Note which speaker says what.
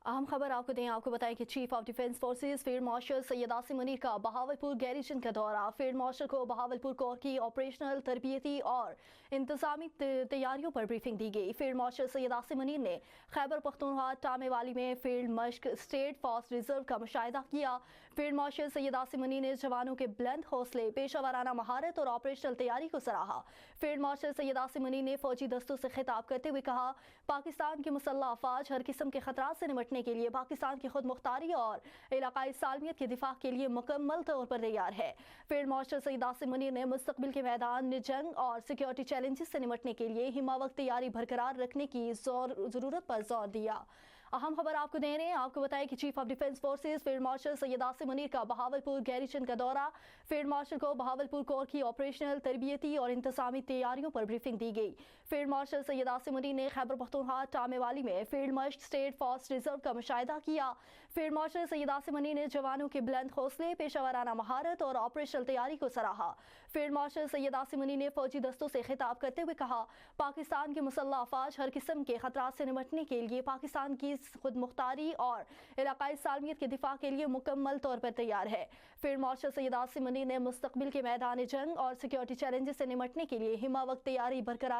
Speaker 1: अहम खबर आपको दें, आपको बताएं कि chief of defence forces field marshal Syed Asim Munir का बहावलपुर गैरिजन का दौरा। फील्ड मार्शल को बहावलपुर कोर की ऑपरेशनल, तरबियती और इंतजामी तैयारियों पर ब्रीफिंग दी गई। फील्ड मार्शल सैयद आसिम मुनीर ने खैबर पख्तूनख्वा टामेवाली में फील्ड मश्क स्टेट फास्ट रिजर्व का मुशाहिदा किया। फील्ड मार्शल सैयद आसिम मुनीर ने जवानों के बुलंद हौसले, पेशा महारत और ऑपरेशनल तैयारी को सराहा। फील्ड मार्शल सैयद आसिम मुनीर ने फौजी दस्तों से खिताब करते हुए कहा, पाकिस्तान की मुसल्लह अफवाज हर किस्म के खतरात से निपटने के लिए पाकिस्तान की खुद मुख्तारी और इलाकाई सालमियत के दिफा के लिए मुकम्मल तौर पर तैयार है। फील्ड मार्शल सैयद आसिम मुनीर ने मुस्तकबिल के मैदान में जंग और सिक्योरिटी चैलेंजेस से निपटने के लिए हिमावत तैयारी बरकरार रखने की जरूरत पर जोर दिया। अहम खबर आपको दे रहे हैं, आपको बताएं कि chief of defence forces field marshal Syed Asim Munir का बहावलपुर गैरिजन का दौरा। फील्ड मार्शल को बहावलपुर कोर की ऑपरेशनल, तरबियती और इंतजामी तैयारियों पर ब्रीफिंग दी गई। फील्ड मार्शल सैयद आसिम मुनीर ने खैबर पख्तूनख्वा टामेवाली में फील्ड मश्क स्टेट फास्ट रिजर्व का मुशाहिदा किया। फील्ड मार्शल सैयद आसिम मुनीर ने जवानों के बुलंद हौसले, पेशा महारत और ऑपरेशनल तैयारी को सराहा। फील्ड मार्शल सैयद आसिम मुनीर ने फौजी दस्तों से खिताब करते हुए कहा, पाकिस्तान की मुसल्लह अफवाज हर किस्म के खतरात से निपटने के लिए पाकिस्तान की खुद मुख्तारी और इलाकाई सालमियत के दिफा के लिए मुकम्मल तौर पर तैयार है। फील्ड मार्शल सैयद आसिम मुनीर ने मुस्तकबिल के मैदान जंग और सिक्योरिटी चैलेंजेस से निपटने के लिए हिमावत तैयारी बरकरार